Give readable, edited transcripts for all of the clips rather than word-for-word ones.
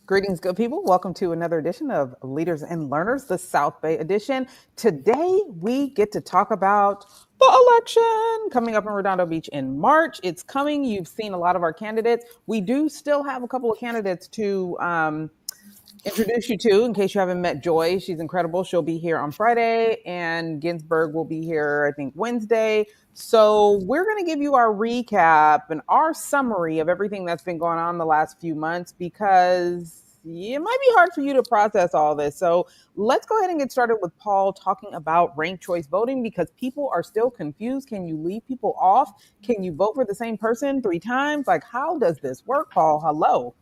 Greetings, good people. Welcome to another edition of Leaders and Learners, the South Bay edition. Today, we get to talk about the election coming up in Redondo Beach in March. It's coming. You've seen a lot of our candidates. We do still have a couple of candidates to introduce you to in case you haven't met Joy. She's incredible. She'll be here on Friday, and Ginsburg will be here, I think, Wednesday. So we're going to give you our recap and our summary of everything that's been going on the last few months because it might be hard for you to process all this. So let's go ahead and get started with Paul talking about ranked choice voting because people are still confused. Can you leave people off? Can you vote for the same person 3 times? Like, how does this work, Paul? Hello.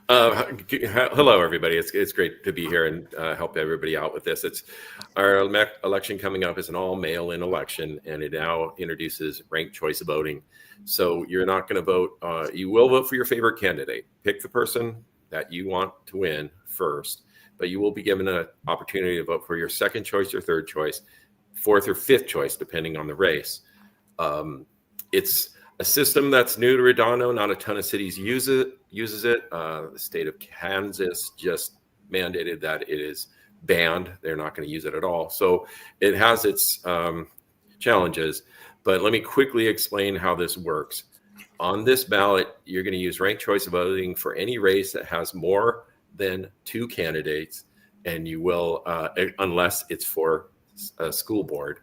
Hello, everybody. It's great to be here and help everybody out with this. It's our election coming up is an all mail-in election, and it now introduces ranked choice voting. So you're not going to vote. You will vote for your favorite candidate. Pick the person that you want to win first, but you will be given an opportunity to vote for your second choice or third choice, fourth or fifth choice, depending on the race. It's a system that's new to Redondo. Not a ton of cities uses it. The state of Kansas just mandated that it is banned. They're not going to use it at all. So it has its challenges. But let me quickly explain how this works. On this ballot, you're going to use ranked choice voting for any race that has more than 2 candidates, and you will, unless it's for a school board.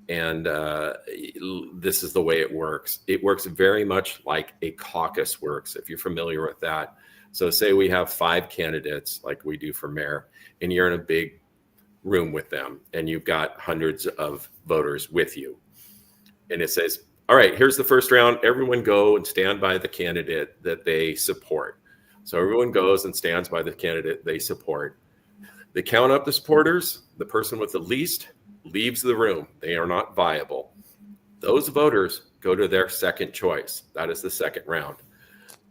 And this is the way it works. It works very much like a caucus works, if you're familiar with that. So say we have 5 candidates like we do for mayor, and you're in a big room with them, and you've got hundreds of voters with you. And it says, all right, here's the first round. Everyone go and stand by the candidate that they support. So everyone goes and stands by the candidate they support. They count up the supporters. The person with the least leaves the room. They are not viable. Those voters go to their second choice. That is the second round,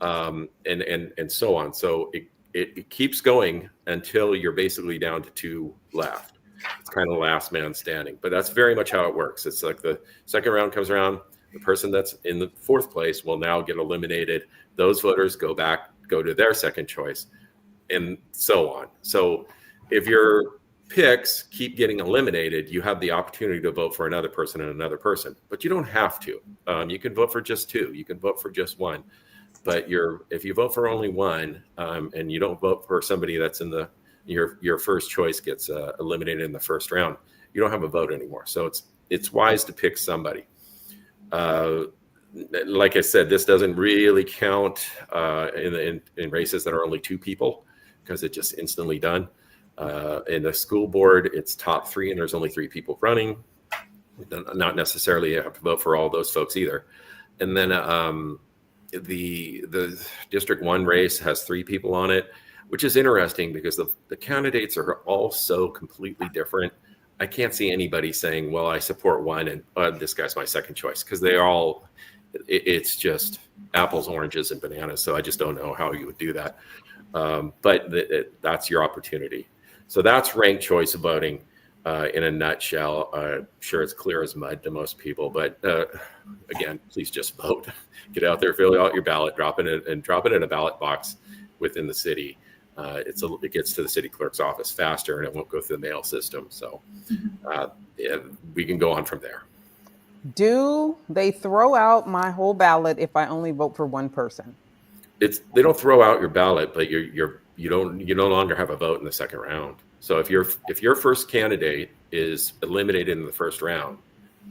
and so on. So it keeps going until you're basically down to 2 left. It's kind of last man standing, but that's very much how it works. It's like the second round comes around. The person that's in the 4th place will now get eliminated. Those voters go to their second choice, and so on. So if your picks keep getting eliminated, you have the opportunity to vote for another person and another person, but you don't have to. You can vote for just 2. You can vote for just 1. But if you vote for only 1 and you don't vote for somebody that's in your first choice gets eliminated in the first round, you don't have a vote anymore. So it's wise to pick somebody. Like I said, this doesn't really count in races that are only 2 people because it's just instantly done. In the school board, it's top 3, and there's only 3 people running. Not necessarily you have to vote for all those folks either. And then the District 1 race has 3 people on it, which is interesting because the candidates are all so completely different. I can't see anybody saying, well, I support one and this guy's my second choice, because it's just apples, oranges, and bananas. So I just don't know how you would do that. But that's your opportunity. So that's ranked choice voting in a nutshell. Sure, it's clear as mud to most people, but again, please just vote. Get out there, fill out your ballot, drop it in a ballot box within the city. It gets to the city clerk's office faster, and it won't go through the mail system. So we can go on from there. Do they throw out my whole ballot if I only vote for one person? They don't throw out your ballot, but you no longer have a vote in the second round. So if your first candidate is eliminated in the first round,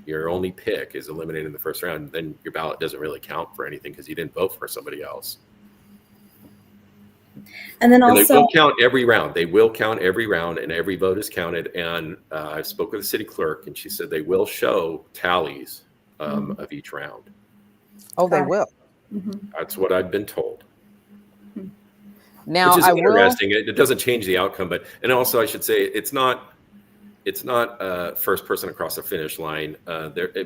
your only pick is eliminated in the first round, then your ballot doesn't really count for anything because you didn't vote for somebody else. And then also, they will count every round. They will count every round, and every vote is counted. And I spoke with the city clerk, and she said they will show tallies of each round. Oh, they will. Mm-hmm. That's what I've been told. Now, which is interesting. It doesn't change the outcome, and also I should say it's not first person across the finish line.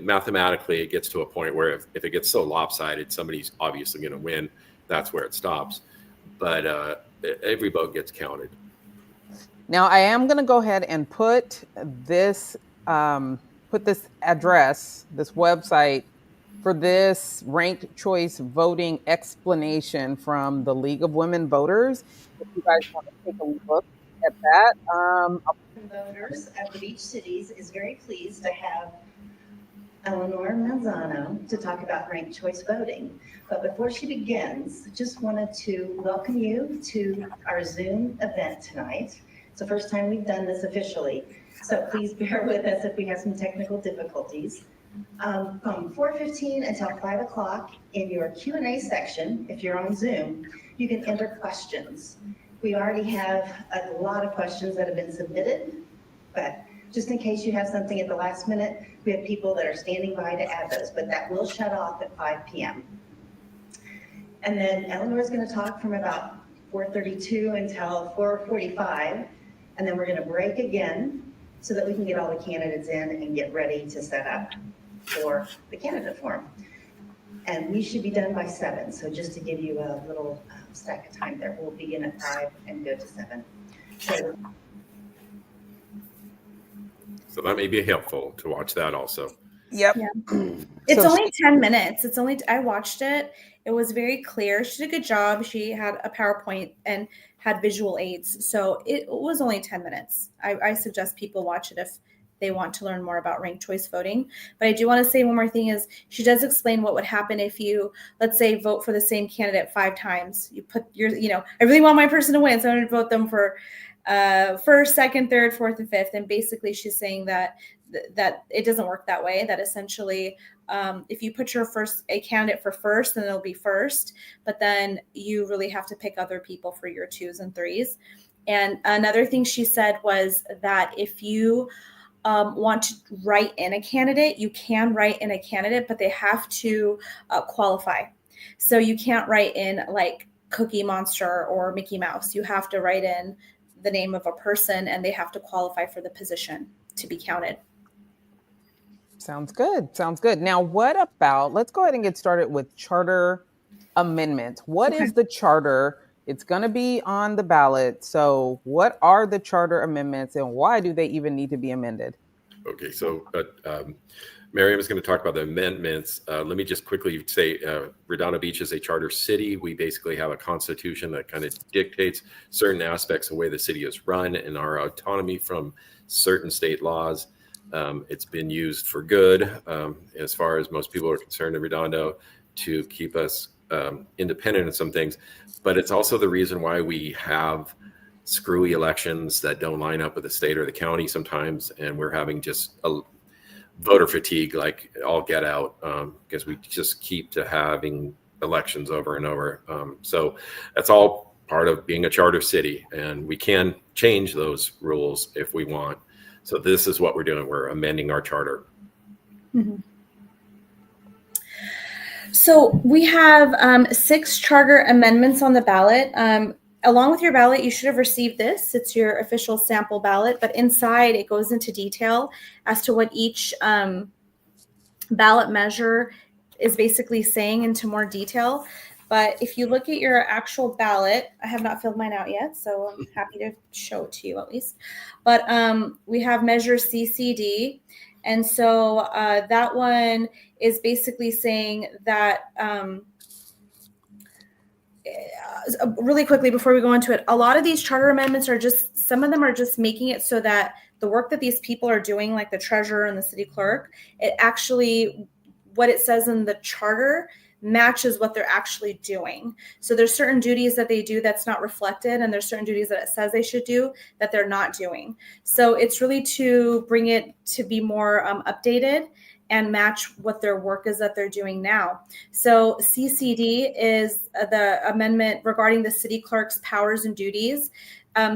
Mathematically, it gets to a point where if it gets so lopsided, somebody's obviously going to win. That's where it stops. But every vote gets counted. Now, I am going to go ahead and put this address, this website, for this ranked choice voting explanation from the League of Women Voters. If you guys want to take a look at that. Voters of the Beach Cities is very pleased to have Eleanor Manzano to talk about ranked choice voting. But before she begins, just wanted to welcome you to our Zoom event tonight. It's the first time we've done this officially, so please bear with us if we have some technical difficulties. From 4:15 until 5 o'clock in your Q&A section, if you're on Zoom, you can enter questions. We already have a lot of questions that have been submitted, but just in case you have something at the last minute, we have people that are standing by to add those, but that will shut off at 5 p.m. And then Eleanor is going to talk from about 4:32 until 4:45, and then we're going to break again so that we can get all the candidates in and get ready to set up for the candidate forum. And we should be done by 7. So just to give you a little stack of time there, we'll begin at 5 and go to 7. So that may be helpful to watch that also. Yep. Yeah. It's only 10 minutes. I watched it. It was very clear. She did a good job. She had a PowerPoint and had visual aids. So it was only 10 minutes. I suggest people watch it if they want to learn more about ranked choice voting. But I do want to say one more thing is she does explain what would happen if you, let's say, vote for the same candidate 5 times. You put I really want my person to win, so I'm going to vote them for first, second, third, fourth, and fifth. And basically she's saying that it doesn't work that way, that essentially if you put a candidate for first, then it'll be first, but then you really have to pick other people for your 2s and 3s. And another thing she said was that if you want to write in a candidate, you can write in a candidate, but they have to qualify. So you can't write in like Cookie Monster or Mickey Mouse. You have to write in the name of a person, and they have to qualify for the position to be counted. Sounds good. Now, let's go ahead and get started with charter amendments. What is the charter? It's going to be on the ballot. So what are the charter amendments and why do they even need to be amended? Okay, so Miriam is going to talk about the amendments. Let me just quickly say Redondo Beach is a charter city. We basically have a constitution that kind of dictates certain aspects of the way the city is run and our autonomy from certain state laws. It's been used for good as far as most people are concerned in Redondo to keep us independent in some things. But it's also the reason why we have screwy elections that don't line up with the state or the county sometimes. And we're having just a voter fatigue, like all get out, because we just keep to having elections over and over. So that's all part of being a charter city, and we can change those rules if we want. So this is what we're doing. We're amending our charter. Mm-hmm. So we have 6 charter amendments on the ballot. Along with your ballot, you should have received this. It's your official sample ballot, but inside it goes into detail as to what each ballot measure is basically saying into more detail. But if you look at your actual ballot, I have not filled mine out yet, so I'm happy to show it to you at least. But we have measure CCD. And so that one is basically saying that, really quickly before we go into it, a lot of these charter amendments some of them are just making it so that the work that these people are doing, like the treasurer and the city clerk, it actually, what it says in the charter matches what they're actually doing. So there's certain duties that they do that's not reflected, and there's certain duties that it says they should do that they're not doing. So it's really to bring it to be more updated and match what their work is that they're doing now. So CCD is the amendment regarding the city clerk's powers and duties.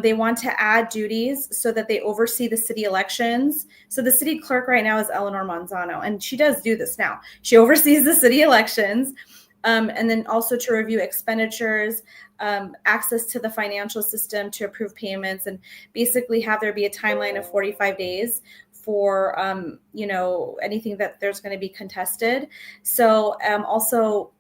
They want to add duties so that they oversee the city elections. So the city clerk right now is Eleanor Manzano, and she does do this now. She oversees the city elections, and then also to review expenditures, access to the financial system to approve payments, and basically have there be a timeline of 45 days for anything that there's going to be contested. So also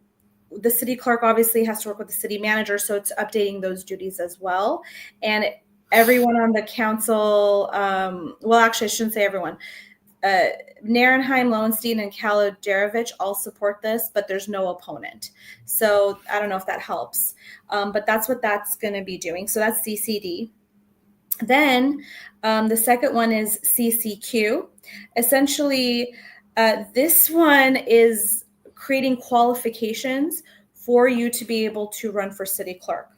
the city clerk obviously has to work with the city manager, so it's updating those duties as well. And everyone on the council, well, actually I shouldn't say everyone, Narenheim, Lowenstein, and Kaloderovich all support this, but there's no opponent. So I don't know if that helps, but that's what that's going to be doing. So that's CCD. Then the second one is CCQ. Essentially, this one is creating qualifications for you to be able to run for city clerk.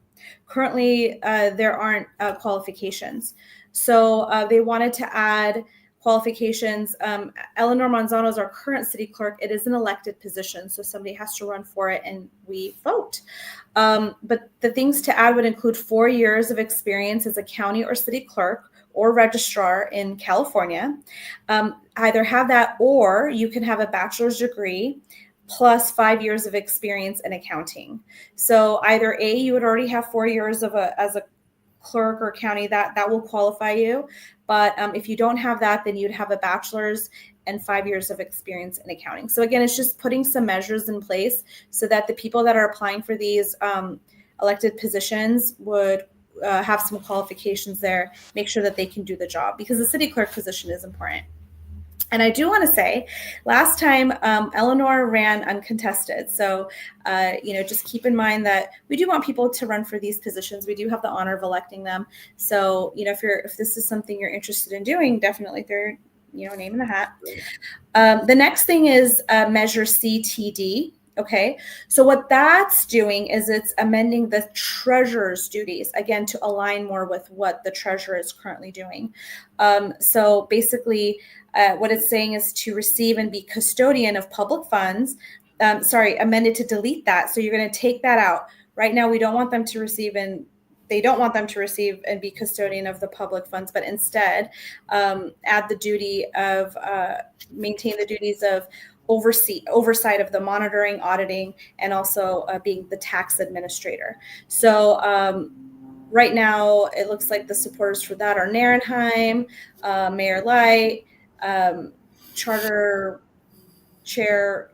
Currently, there aren't qualifications. So they wanted to add qualifications. Eleanor Manzano is our current city clerk. It is an elected position, so somebody has to run for it and we vote. But the things to add would include 4 years of experience as a county or city clerk or registrar in California. Either have that, or you can have a bachelor's degree plus 5 years of experience in accounting. So either A, you would already have 4 years as a clerk or county, that will qualify you. But if you don't have that, then you'd have a bachelor's and 5 years of experience in accounting. So again, it's just putting some measures in place so that the people that are applying for these elected positions would have some qualifications there, make sure that they can do the job, because the city clerk position is important. And I do want to say, last time Eleanor ran uncontested. So, just keep in mind that we do want people to run for these positions. We do have the honor of electing them. So, if this is something you're interested in doing, definitely throw your name in the hat. The next thing is Measure CTD. Okay, so what that's doing is it's amending the treasurer's duties, again, to align more with what the treasurer is currently doing. So basically, what it's saying is to receive and be custodian of public funds. Amended to delete that. So you're going to take that out. Right now, we don't want them to receive and they don't want them to receive and be custodian of the public funds, but instead add the duty of maintain the duties of oversight of the monitoring, auditing, and also being the tax administrator. So right now, it looks like the supporters for that are Narenheim, Mayor Light, Charter Chair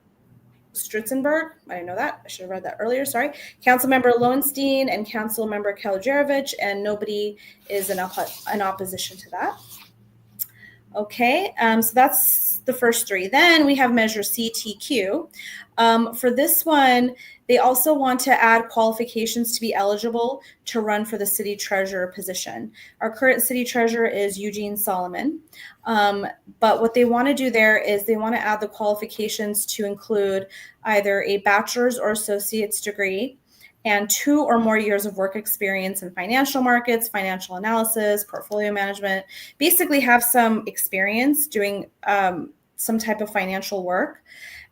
Strutzenberg. I didn't know that. I should have read that earlier. Sorry. Councilmember Lowenstein and Councilmember Kaloderovich, and nobody is in opposition to that. Okay, so that's the first three. Then we have Measure CTQ. For this one, they also want to add qualifications to be eligible to run for the city treasurer position. Our current city treasurer is Eugene Solomon. But what they want to do there is they want to add the qualifications to include either a bachelor's or associate's degree and 2 or more years of work experience in financial markets, financial analysis, portfolio management, basically have some experience doing some type of financial work.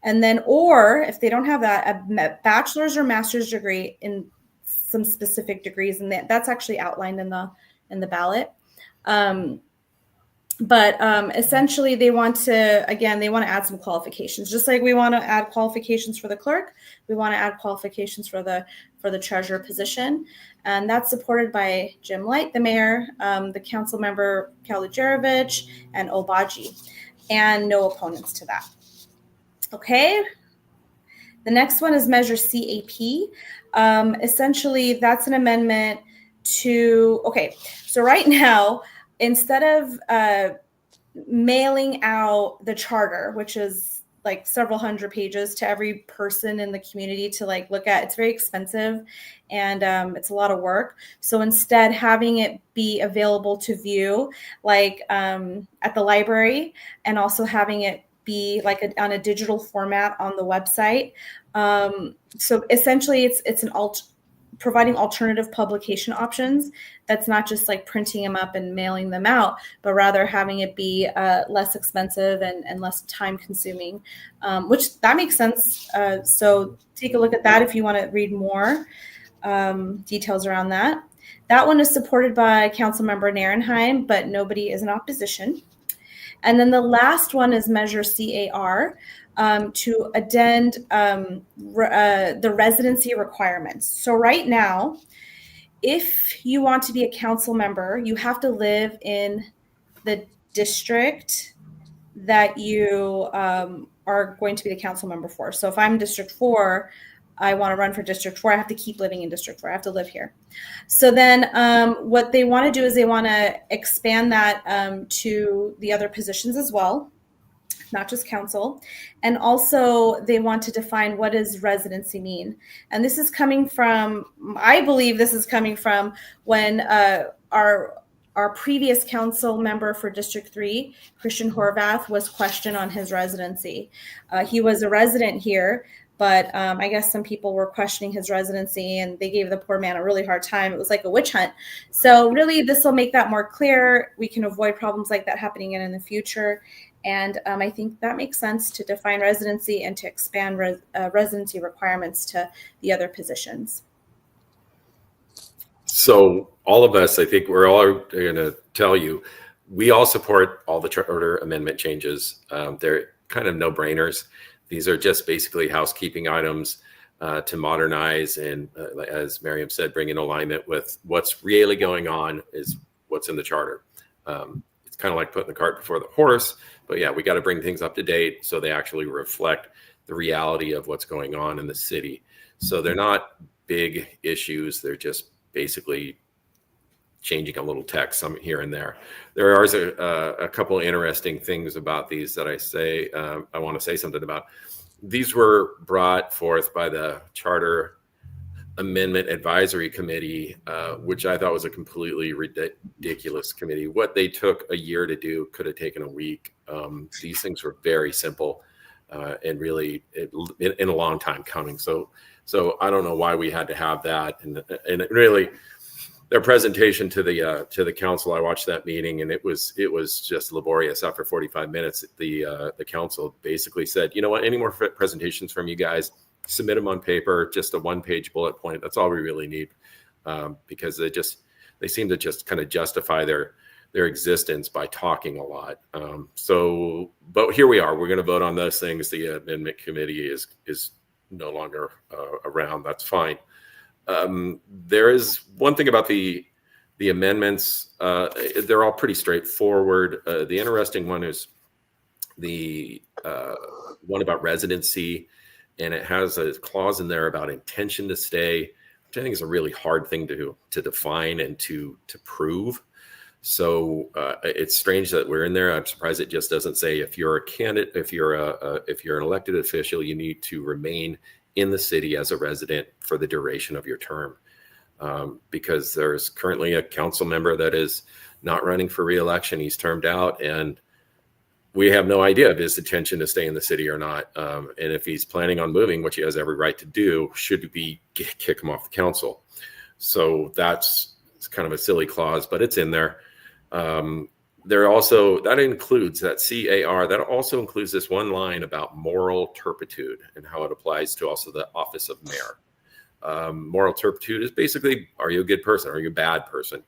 And then, or if they don't have that, a bachelor's or master's degree in some specific degrees, and that's actually outlined in the ballot. But essentially, they want to add some qualifications. Just like we want to add qualifications for the clerk, we want to add qualifications for the treasurer position. And that's supported by Jim Light, the mayor, the council member Kaloderovich, and Obaji, and no opponents to that. Okay. The next one is Measure CAP. Essentially, that's an amendment to, so right now, instead of mailing out the charter, which is like several hundred pages to every person in the community to look at, it's very expensive and it's a lot of work. So instead, having it be available to view at the library, and also having it be on a digital format on the website. So essentially, it's providing alternative publication options. That's not just printing them up and mailing them out, but rather having it be less expensive and less time consuming, which that makes sense. So take a look at that if you want to read more details around that. That one is supported by Councilmember Narenheim, but nobody is in opposition. And then the last one is Measure CAR. To addend the residency requirements. So right now, if you want to be a council member, you have to live in the district that you are going to be the council member for. So if I'm District 4, I want to run for District 4, I have to keep living in District 4. I have to live here. So then what they want to do is they want to expand that to the other positions as well. not just council. And also they want to define what does residency mean. And this is coming from, I believe this is coming from when our previous council member for District 3, Christian Horvath, was questioned on his residency. He was a resident here, but I guess some people were questioning his residency and they gave the poor man a really hard time. It was like a witch hunt. So really, this will make that more clear. We can avoid problems like that happening in the future. And I think that makes sense to define residency and to expand residency requirements to the other positions. So all of us, I think we're all going to tell you, we all support all the charter amendment changes. They're kind of no-brainers. These are just basically housekeeping items to modernize and, as Miriam said, bring in alignment with what's really going on is what's in the charter. It's kind of like putting the cart before the horse, but yeah, we got to bring things up to date so they actually reflect the reality of what's going on in the city. So they're not big issues. They're just basically changing a little text some here and there. There are a couple of interesting things about these that I want to say something about. These were brought forth by the Charter Amendment Advisory Committee, which I thought was a completely ridiculous committee. What they took a year to do could have taken a week. These things were very simple and really in a long time coming. So I don't know why we had to have that. And really, their presentation to the council, I watched that meeting, and it was just laborious. After 45 minutes, the council basically said, you know what, any more presentations from you guys, submit them on paper, just a one-page bullet point. That's all we really need, because they seem to just kind of justify their existence by talking a lot. But here we are. We're going to vote on those things. The amendment committee is no longer around. That's fine. There is one thing about the amendments. They're all pretty straightforward. The interesting one is the one about residency, and it has a clause in there about intention to stay, which I think is a really hard thing to define and to prove. So it's strange that we're in there. I'm surprised it just doesn't say if you're a candidate, if you're an elected official, you need to remain in the city as a resident for the duration of your term, because there's currently a council member that is not running for re-election. He's termed out, and we have no idea of his intention to stay in the city or not. And if he's planning on moving, which he has every right to do, should we kick him off the council? So it's kind of a silly clause, but it's in there. That includes that CAR. That also includes this one line about moral turpitude and how it applies to also the office of mayor. Moral turpitude is basically, are you a good person? Are you a bad person?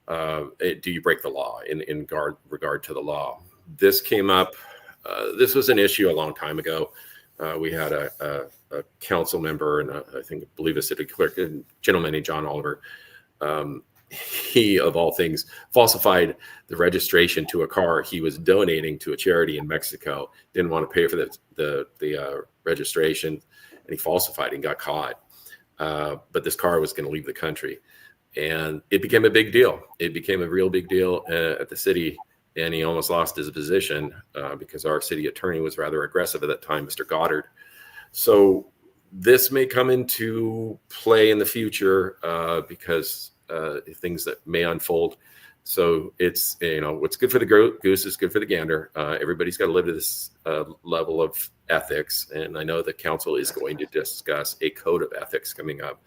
Do you break the law in regard to the law? This came up. This was an issue a long time ago. We had a council member and I believe a city clerk, a gentleman named John Oliver. He, of all things, falsified the registration to a car he was donating to a charity in Mexico. Didn't want to pay for the registration, and he falsified and got caught. But this car was going to leave the country, and it became a big deal. It became a real big deal at the city, and he almost lost his position because our city attorney was rather aggressive at that time, Mr. Goddard. So this may come into play in the future because things that may unfold. So it's, what's good for the goose is good for the gander. Everybody's got to live to this level of ethics. And I know the council is going to discuss a code of ethics coming up,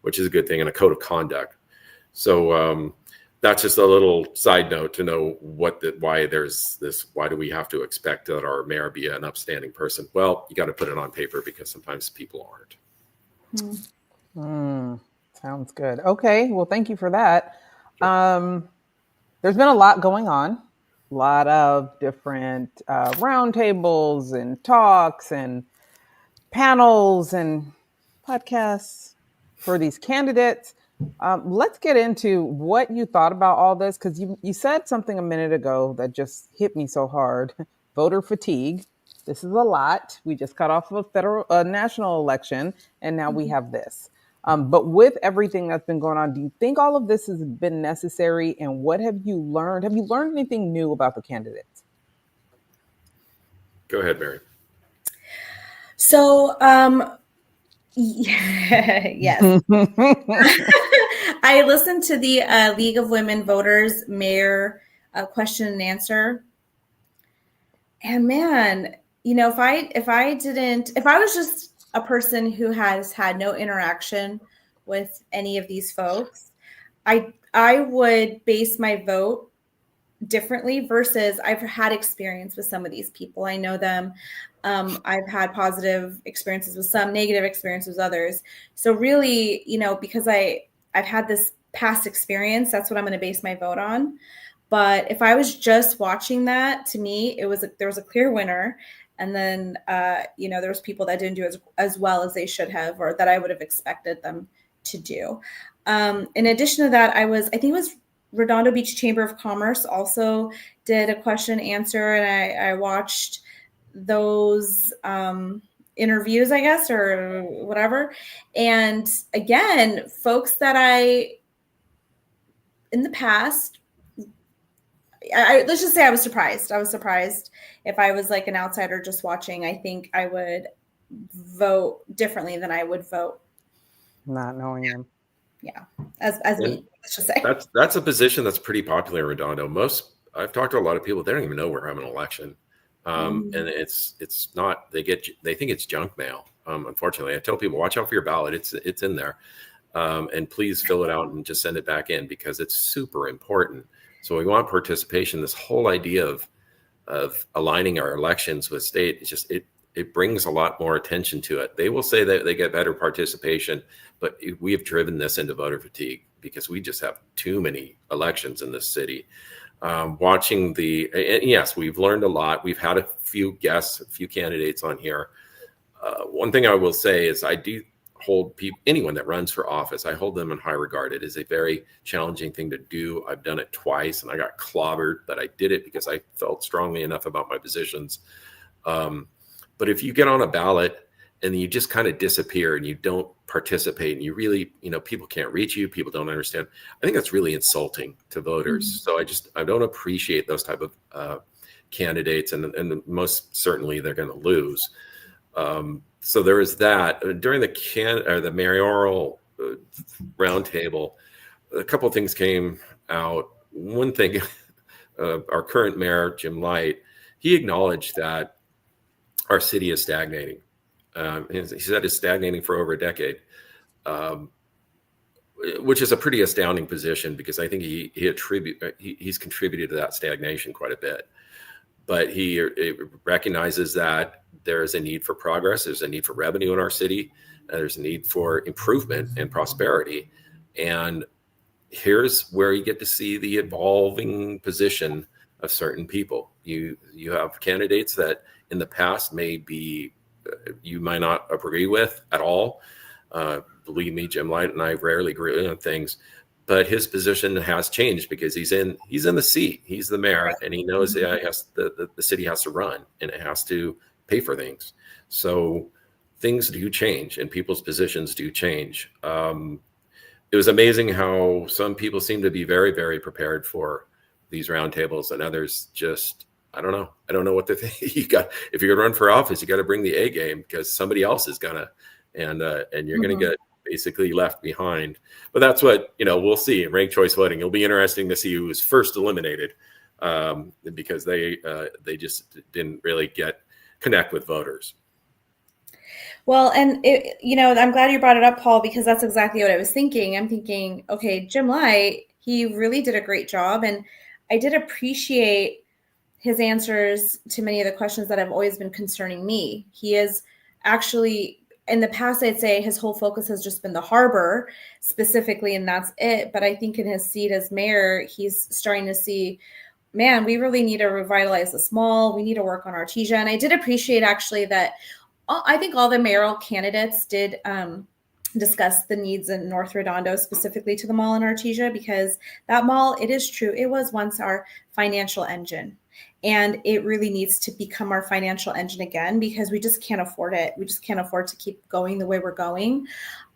which is a good thing, and a code of conduct. So that's just a little side note to know why there's this. Why do we have to expect that our mayor be an upstanding person? Well, you got to put it on paper because sometimes people aren't. Sounds good. Okay. Well, thank you for that. There's been a lot going on, a lot of different roundtables and talks and panels and podcasts for these candidates. Let's get into what you thought about all this, because you said something a minute ago that just hit me so hard. Voter fatigue. This is a lot. We just got off of a national election, and now we have this. But with everything that's been going on, do you think all of this has been necessary? And what have you learned? Have you learned anything new about the candidates? Go ahead, Mary. So, yes. I listened to the League of Women Voters Mayor question and answer. And man, if I was just a person who has had no interaction with any of these folks, I would base my vote differently versus I've had experience with some of these people. I know them. I've had positive experiences with some, negative experiences with others. So really, because I've had this past experience, that's what I'm going to base my vote on. But if I was just watching that, to me, there was a clear winner. And then, there was people that didn't do as well as they should have, or that I would have expected them to do. In addition to that, I think it was Redondo Beach Chamber of Commerce also did a question and answer, and I watched those interviews, I guess, or whatever. And again, folks that in the past, let's just say I was surprised. I was surprised if I was like an outsider just watching. I think I would vote differently than I would vote not knowing him. Yeah, as me, let's just say. That's a position that's pretty popular in Redondo. I've talked to a lot of people, they don't even know we're having an election. And it's not, they think it's junk mail. Unfortunately, I tell people, watch out for your ballot. It's in there. And please fill it out and just send it back in, because it's super important. So we want participation. This whole idea of aligning our elections with state, it brings a lot more attention to it. They will say that they get better participation, but we have driven this into voter fatigue because we just have too many elections in this city. Yes, we've learned a lot. We've had a few guests, a few candidates on here. One thing I will say is I do hold anyone that runs for office, I hold them in high regard. It is a very challenging thing to do. I've done it twice and I got clobbered, but I did it because I felt strongly enough about my positions. But if you get on a ballot and you just kind of disappear and you don't participate and you really, people can't reach you, people don't understand, I think that's really insulting to voters. So I don't appreciate those type of candidates, and most certainly they're going to lose. So there is that. During the mayoral roundtable, a couple of things came out. One thing, our current mayor, Jim Light, he acknowledged that our city is stagnating. He said it's stagnating for over a decade, which is a pretty astounding position, because I think he's contributed to that stagnation quite a bit. But he recognizes that there is a need for progress. There's a need for revenue in our city. There's a need for improvement and prosperity. And here's where you get to see the evolving position of certain people. You have candidates that in the past you might not agree with at all. Believe me, Jim Light and I rarely agree on things. But his position has changed because he's in the seat. He's the mayor, and he knows the city has to run and it has to pay for things. So things do change and people's positions do change. It was amazing how some people seem to be very, very prepared for these roundtables, and others just, I don't know. I don't know what to think. If you're gonna run for office, you got to bring the A game, because somebody else is gonna, and you're gonna get basically left behind. But that's what, we'll see in ranked choice voting. It'll be interesting to see who was first eliminated, because they just didn't really connect with voters. Well, and I'm glad you brought it up, Paul, because that's exactly what I was thinking. I'm thinking, okay, Jim Light, he really did a great job, and I did appreciate his answers to many of the questions that have always been concerning me. He is actually, in the past, I'd say his whole focus has just been the harbor specifically, and that's it. But I think in his seat as mayor, he's starting to see, man, we really need to revitalize the mall. We need to work on Artesia. And I did appreciate actually that I think all the mayoral candidates did discuss the needs in North Redondo, specifically to the mall in Artesia, because that mall, it is true, it was once our financial engine. And it really needs to become our financial engine again, because we just can't afford it. We just can't afford to keep going the way we're going.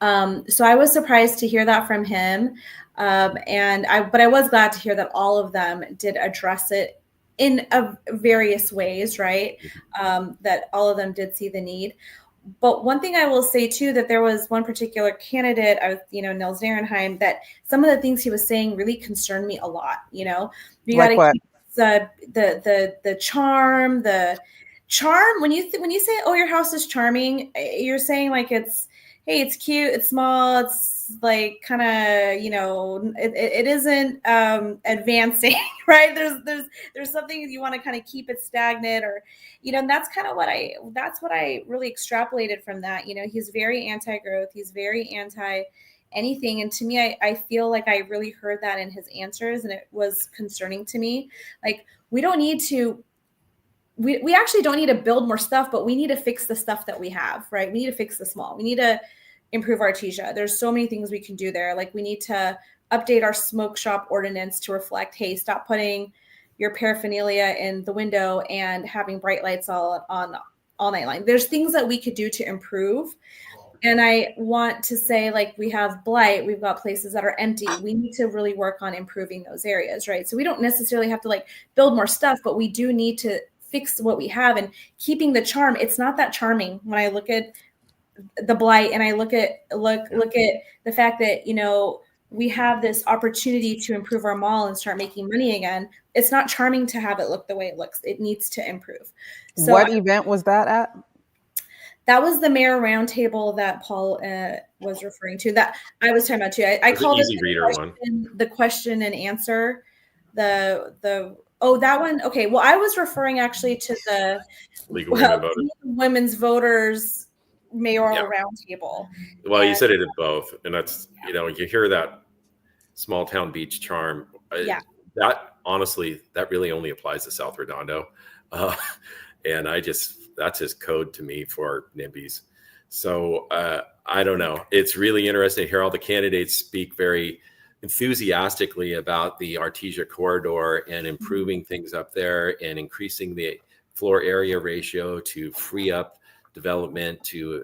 So I was surprised to hear that from him. But I was glad to hear that all of them did address it in various ways, right? That all of them did see the need. But one thing I will say too, that there was one particular candidate, Nils Ehrenheim, that some of the things he was saying really concerned me a lot. You got Like to what? keep the charm, when you say, oh, your house is charming, you're saying like hey, it's cute, it's small, it's like kind of, it isn't advancing, right? There's something you want to kind of keep it stagnant, or, and that's kind of what I really extrapolated from that. He's very anti-growth, he's very anti anything. And to me, I feel like I really heard that in his answers, and it was concerning to me. Like, we don't need to we actually don't need to build more stuff, but we need to fix the stuff that we have, right? We need to fix the small. We need to improve Artesia. There's so many things we can do there. Like, we need to update our smoke shop ordinance to reflect, hey, stop putting your paraphernalia in the window and having bright lights all night long. There's things that we could do to improve. And I want to say, like, we have blight, we've got places that are empty. We need to really work on improving those areas, right? So we don't necessarily have to like build more stuff, but we do need to fix what we have and keeping the charm. It's not that charming when I look at the blight and I look at the fact that, we have this opportunity to improve our mall and start making money again. It's not charming to have it look the way it looks. It needs to improve. So what event was that at? That was the mayor roundtable that Paul was referring to. That I was talking about too. I called it the question and answer. That one. Okay. Well, I was referring actually to the League of Women's Voters mayoral roundtable. Well, you said it at both, and that's you hear that small town beach charm. That honestly, that really only applies to South Redondo, and that's his code to me for NIMBYs. So I don't know. It's really interesting to hear all the candidates speak very enthusiastically about the Artesia corridor and improving things up there and increasing the floor area ratio to free up development, to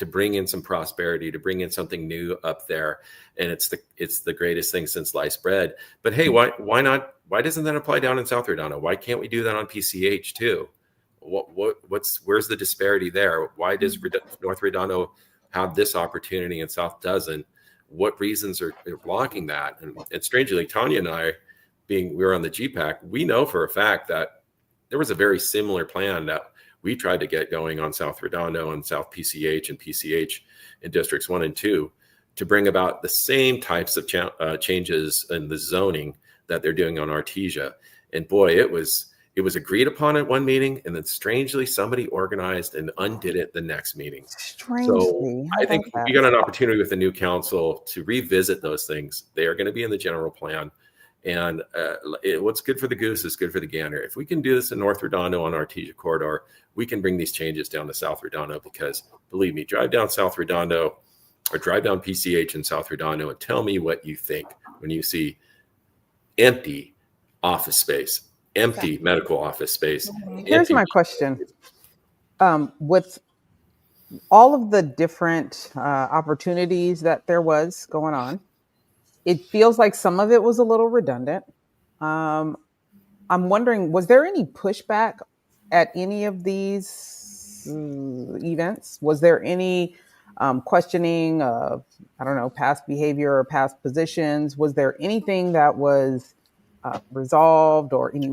bring in some prosperity, to bring in something new up there. And it's the greatest thing since sliced bread. But hey, why not? Why doesn't that apply down in South Redondo? Why can't we do that on PCH too? Where's the disparity there? Why does North Redondo have this opportunity and South doesn't? What reasons are blocking that? And strangely, Tanya and I, we were on the GPAC, we know for a fact that there was a very similar plan that we tried to get going on South Redondo and South PCH and PCH in districts 1 and 2 to bring about the same types of changes in the zoning that they're doing on Artesia. And boy, it was agreed upon at one meeting, and then strangely somebody organized and undid it the next meeting. So I think we got an opportunity with the new council to revisit those things. They are going to be in the general plan. And what's good for the goose is good for the gander. If we can do this in North Redondo on Artesia corridor, we can bring these changes down to South Redondo, because believe me, drive down South Redondo or drive down PCH in South Redondo and tell me what you think when you see empty office space, empty medical office space. Here's my question. With all of the different opportunities that there was going on, it feels like some of it was a little redundant. I'm wondering, was there any pushback at any of these events? Was there any questioning of, I don't know, past behavior or past positions? Was there anything that was resolved, or any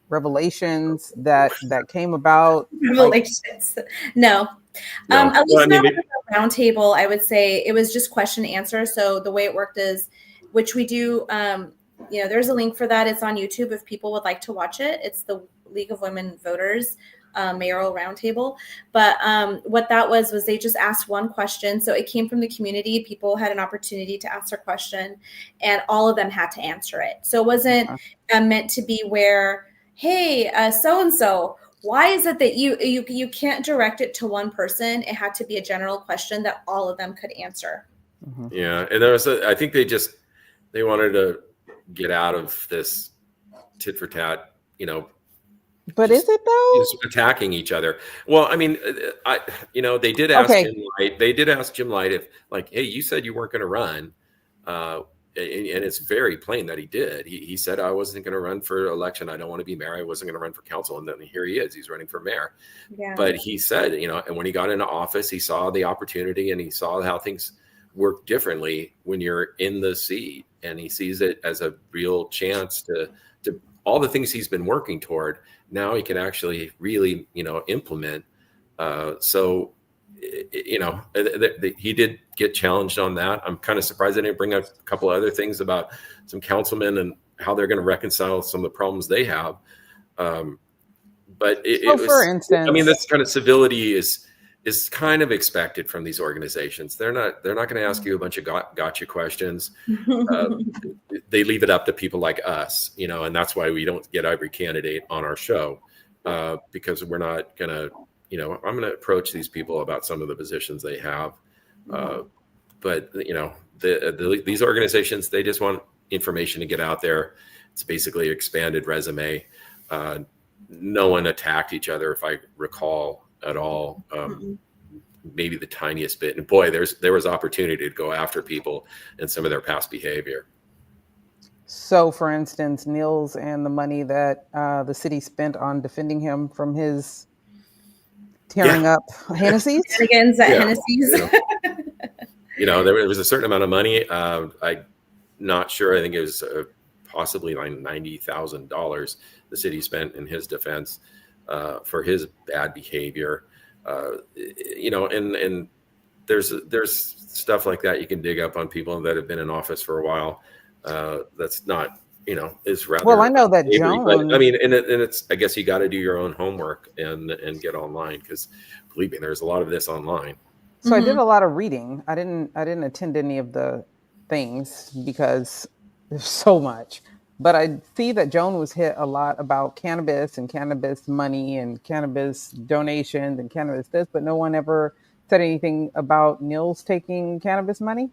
revelations that came about? Revelations? No. At least not at the roundtable. I would say it was just question and answer. So the way it worked is, which we do, there's a link for that. It's on YouTube if people would like to watch it. It's the League of Women Voters mayoral roundtable. But what that was they just asked one question. So it came from the community. People had an opportunity to ask their question, and all of them had to answer it. So it wasn't meant to be where, hey, so-and-so, why is it that you can't direct it to one person? It had to be a general question that all of them could answer. Mm-hmm. Yeah, and there was I think they wanted to get out of this tit for tat, But is it though? Just attacking each other. Well, I mean, they did ask Jim Light. They did ask Jim Light if, like, hey, you said you weren't going to run. and it's very plain that he did. He said, I wasn't going to run for election. I don't want to be mayor. I wasn't going to run for council. And then here he is. He's running for mayor. Yeah. But he said, and when he got into office, he saw the opportunity and he saw how things work differently when you're in the seat. And he sees it as a real chance to all the things he's been working toward. Now he can actually really, implement. He did get challenged on that. I'm kind of surprised I didn't bring up a couple other things about some councilmen and how they're going to reconcile some of the problems they have. But for instance, this kind of civility is kind of expected from these organizations. They're not going to ask you a bunch of gotcha questions. They leave it up to people like us, and that's why we don't get every candidate on our show, because we're not going to, I'm going to approach these people about some of the positions they have. But these organizations, they just want information to get out there. It's basically an expanded resume. No one attacked each other, if I recall, at all. Maybe the tiniest bit. And boy, there was opportunity to go after people and some of their past behavior. So, for instance, Nils and the money that the city spent on defending him from his tearing up Hennessy's. Hennessy's. There was a certain amount of money. I'm not sure. I think it was possibly like $90,000 the city spent in his defense for his bad behavior. And there's stuff like that you can dig up on people that have been in office for a while. That's not, is rather. Well, I know that angry, Joan. But, it's. I guess you got to do your own homework and get online, because believe me, there's a lot of this online. So I did a lot of reading. I didn't attend any of the things because there's so much. But I see that Joan was hit a lot about cannabis and cannabis money and cannabis donations and cannabis this, but no one ever said anything about Nils taking cannabis money.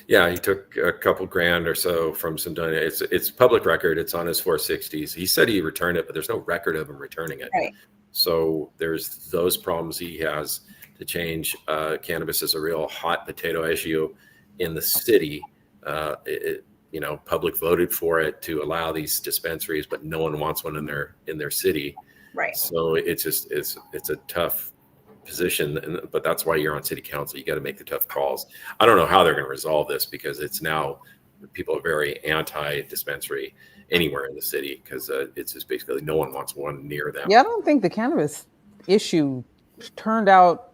Yeah, he took a couple grand or so from some donations. It's public record. It's on his 460s. He said he returned it, but there's no record of him returning it. Right. So there's those problems he has to change. Cannabis is a real hot potato issue in the city. Public voted for it to allow these dispensaries, but no one wants one in their city. Right. So it's a tough position, but that's why you're on city council. You got to make the tough calls. I don't know how they're going to resolve this, because it's now people are very anti-dispensary anywhere in the city, because it's just basically no one wants one near them. Yeah, I don't think the cannabis issue turned out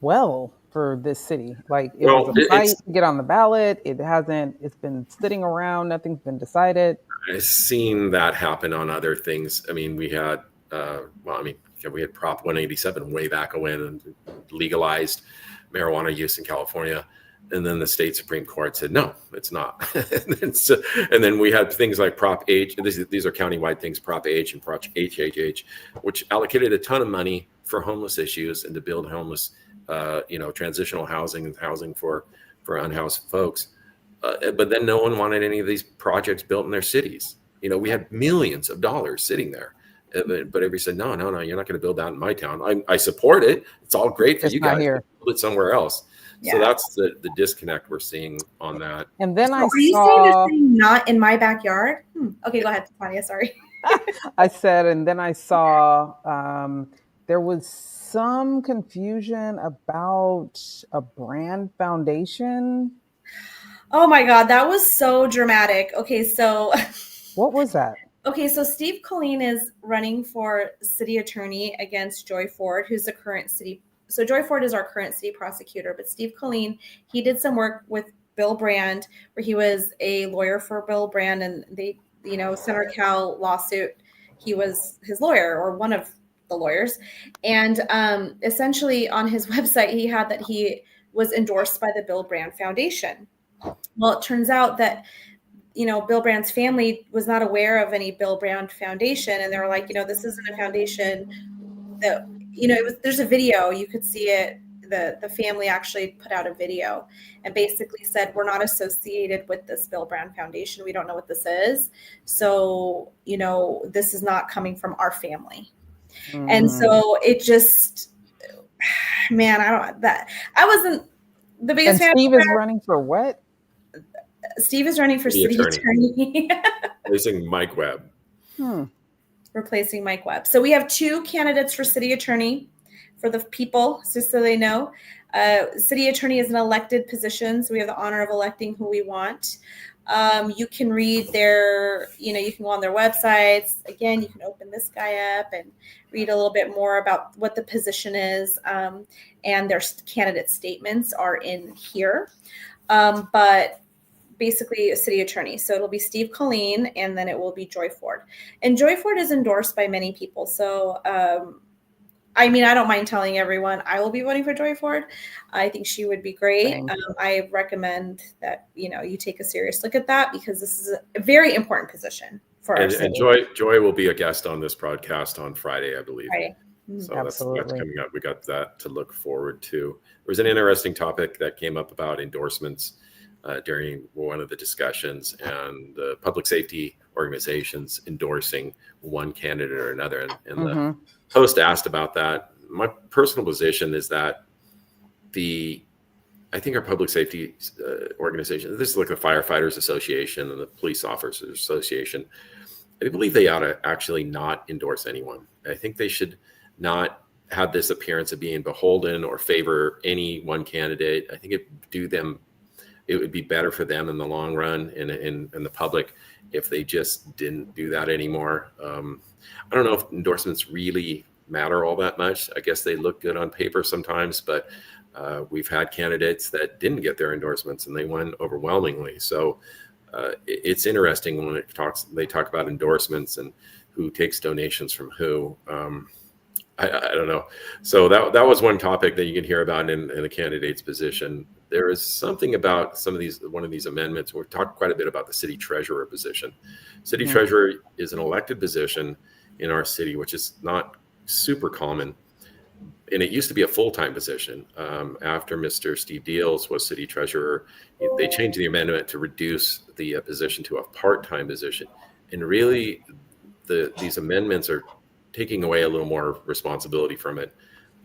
well for this city. Like, it was a fight to get on the ballot. It's been sitting around. Nothing's been decided. I've seen that happen on other things. We had, we had Prop 187 way back when and legalized marijuana use in California. And then the state Supreme Court said, no, it's not. and then we had things like Prop H. These are countywide things, Prop H and Prop HHH, which allocated a ton of money for homeless issues and to build homeless transitional housing and housing for unhoused folks. But then no one wanted any of these projects built in their cities. We had millions of dollars sitting there. But everybody said, no, you're not going to build that in my town. I support it. It's all great for you guys. Build it somewhere else. Yeah. So that's the disconnect we're seeing on that. And then Are you saying this thing not in my backyard? Okay, go ahead, Tanya. Sorry. I said, and then I saw there was some confusion about a brand foundation. Oh my God, that was so dramatic. Okay, so what was that? Okay, so Steve Colleen is running for city attorney against Joy Ford, who's the current city. So Joy Ford is our current city prosecutor, but Steve Colleen, he did some work with Bill Brand, where he was a lawyer for Bill Brand, and they, Senator Cal lawsuit, he was his lawyer or one of the lawyers. And essentially on his website, he had that he was endorsed by the Bill Brand Foundation. Well, it turns out that Bill Brand's family was not aware of any Bill Brand Foundation. And they were like, this isn't a foundation that, there's a video, you could see it. The family actually put out a video and basically said, we're not associated with this Bill Brand Foundation. We don't know what this is. So, this is not coming from our family. And so it just, man, I wasn't the biggest fan. Steve is running for what? Steve is running for City city attorney. Replacing Mike Webb. Replacing Mike Webb. So we have 2 candidates for city attorney for the people, just so they know. City attorney is an elected position, so we have the honor of electing who we want. You can read their, you can go on their websites. Again, you can open this guy up and read a little bit more about what the position is. And their candidate statements are in here. But basically a city attorney. So it'll be Steve Colleen, and then it will be Joy Ford. And Joy Ford is endorsed by many people. So, I don't mind telling everyone I will be voting for Joy Ford. I think she would be great. I recommend that, you take a serious look at that, because this is a very important position for our city. And Joy will be a guest on this broadcast on Friday, I believe. Friday. So that's coming up. We got that to look forward to. There was an interesting topic that came up about endorsements during one of the discussions, and the public safety organizations endorsing one candidate or another. And the host asked about that. My personal position is that I think our public safety organization, this is like the Firefighters Association and the Police Officers Association, I believe they ought to actually not endorse anyone. I think they should not have this appearance of being beholden or favor any one candidate. I think it would be better for them in the long run and the public if they just didn't do that anymore. I don't know if endorsements really matter all that much. I guess they look good on paper sometimes, but we've had candidates that didn't get their endorsements and they won overwhelmingly. So it's interesting when they talk about endorsements and who takes donations from who. I don't know. So that was one topic that you can hear about in a candidate's position. There is something about one of these amendments. We've talked quite a bit about the city treasurer position. City treasurer is an elected position in our city, which is not super common. And it used to be a full-time position. After Mr. Steve Deals was city treasurer, they changed the amendment to reduce the position to a part-time position. And really, these amendments are taking away a little more responsibility from it.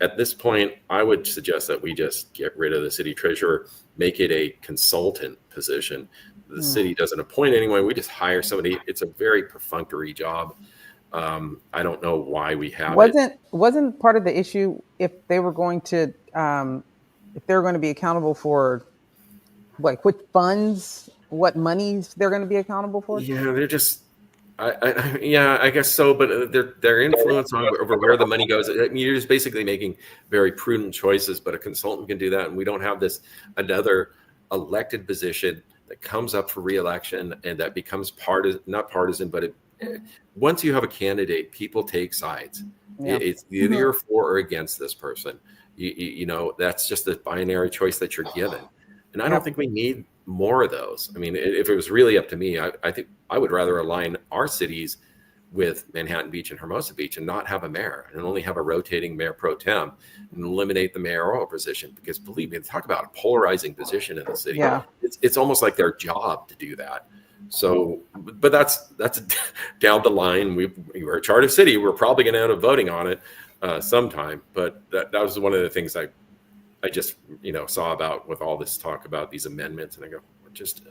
At this point, I would suggest that we just get rid of the city treasurer, make it a consultant position. The city doesn't appoint anyone. We just hire somebody. It's a very perfunctory job. I don't know why we have it. Wasn't part of the issue if they were going to be accountable for which funds, what monies they're going to be accountable for? Yeah, they're just. I guess so, but their influence over where the money goes. You're just basically making very prudent choices, but a consultant can do that, and we don't have another elected position that comes up for re-election and that becomes not partisan, but once you have a candidate, people take sides. Yeah. It's either you're for or against this person. That's just the binary choice that you're given, and I don't think we need more of those. I mean, if it was really up to me, I think I would rather align our cities with Manhattan Beach and Hermosa Beach and not have a mayor and only have a rotating mayor pro tem and eliminate the mayoral position, because believe me, talk about a polarizing position in the city. Yeah. It's almost like their job to do that. So, but that's down the line. We're a charter city. We're probably going to end up voting on it sometime. But that was one of the things I just saw about with all this talk about these amendments, and I go, just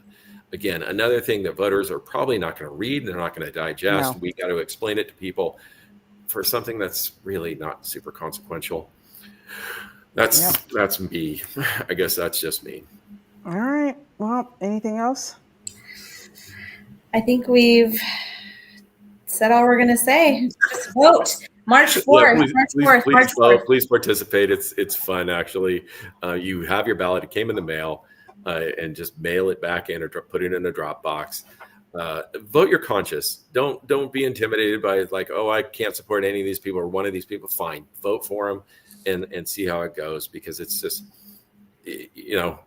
again, another thing that voters are probably not going to read, they're not going to digest. No. We got to explain it to people for something that's really not super consequential. That's me. I guess that's just me. All right. Well, anything else? I think we've said all we're going to say. Just vote. March 4th. Please participate. It's fun, actually. You have your ballot. It came in the mail, and just mail it back in or put it in a drop box. Vote your conscience. Don't be intimidated by I can't support any of these people or one of these people. Fine, vote for them and see how it goes, because it's just it'll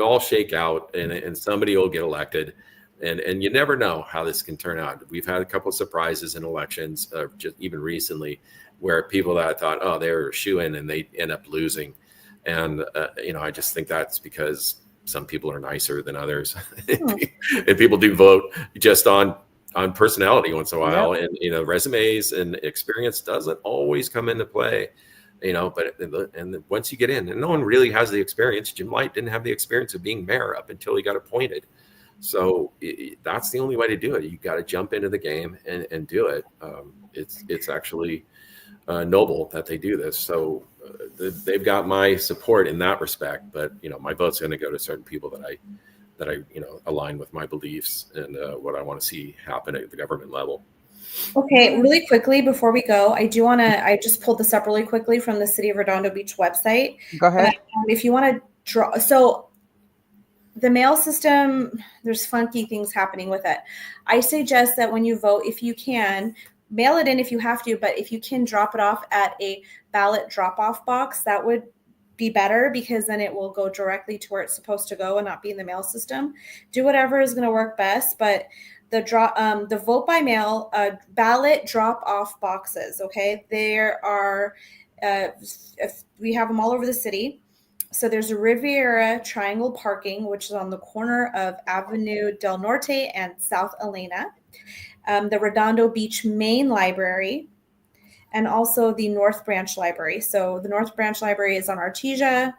all shake out and somebody will get elected. And you never know how this can turn out. We've had a couple of surprises in elections, just even recently, where people that thought, they were shoo-in and they end up losing. And, I just think that's because some people are nicer than others. And people do vote just on personality once in a while. Yep. And, resumes and experience doesn't always come into play. But once you get in, and no one really has the experience. Jim Light didn't have the experience of being mayor up until he got appointed. So that's the only way to do it. You got to jump into the game and do it. It's actually noble that they do this. So they've got my support in that respect. But my vote's going to go to certain people that I align with my beliefs and what I want to see happen at the government level. Okay, really quickly before we go, I just pulled this up really quickly from the City of Redondo Beach website. Go ahead. But, if you want to draw, so the mail system, there's funky things happening with it. I suggest that when you vote, if you can, mail it in if you have to, but if you can drop it off at a ballot drop-off box, that would be better, because then it will go directly to where it's supposed to go and not be in the mail system. Do whatever is going to work best, but the vote by mail ballot drop-off boxes, okay? There are, we have them all over the city. So there's a Riviera Triangle Parking, which is on the corner of Avenue del Norte and South Elena. The Redondo Beach Main Library, and also the North Branch Library. So the North Branch Library is on Artesia,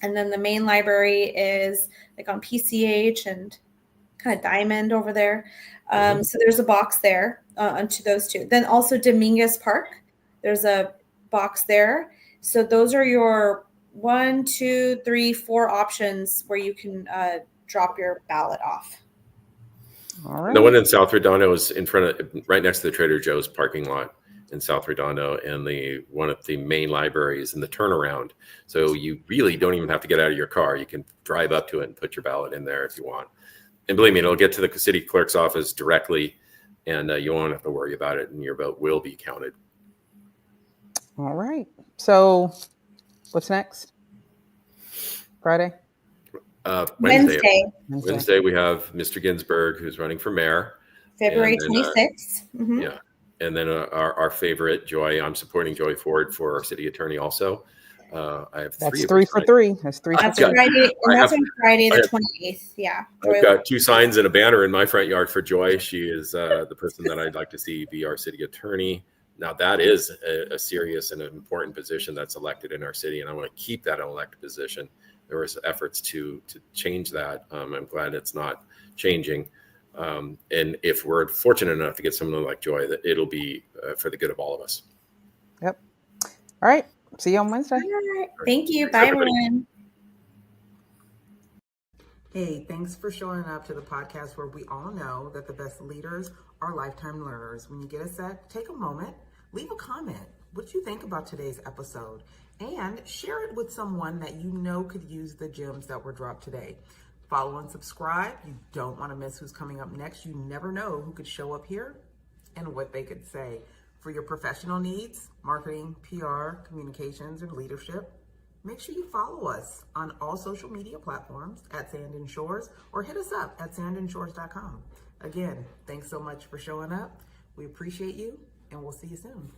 and then the main library is like on PCH and kind of Diamond over there. So there's a box there onto those two. Then also Dominguez Park, there's a box there. So those are your 1, 2, 3, 4 options where you can drop your ballot off. All right. The one in South Redondo is right next to the Trader Joe's parking lot in South Redondo, and one of the main libraries in the turnaround. So you really don't even have to get out of your car. You can drive up to it and put your ballot in there if you want. And believe me, it'll get to the city clerk's office directly, and you won't have to worry about it, and your vote will be counted. All right. So what's next? Friday? Wednesday, we have Mr. Ginsburg, who's running for mayor. February 26th. Yeah. And then our favorite, Joy. I'm supporting Joy Ford for our city attorney also. I have That's three for three. That's three for three. Friday, and that's on Friday the 28th. Yeah. I've got 2 signs and a banner in my front yard for Joy. She is the person that I'd like to see be our city attorney. Now, that is a serious and an important position that's elected in our city, and I want to keep that an elected position. There was efforts to change that. I'm glad it's not changing. And if we're fortunate enough to get someone like Joy, that it'll be for the good of all of us. Yep. All right. See you on Wednesday. All right. Thank you. Bye, everyone. Hey, thanks for showing up to the podcast where we all know that the best leaders are lifetime learners. When you get a sec, take a moment, leave a comment. What you think about today's episode, and share it with someone that you know could use the gems that were dropped today. Follow and subscribe. You don't want to miss who's coming up next. You never know who could show up here and what they could say. For your professional needs, marketing, PR, communications, and leadership, make sure you follow us on all social media platforms at Sand and Shores, or hit us up at sandandshores.com. Again, thanks so much for showing up. We appreciate you, and we'll see you soon.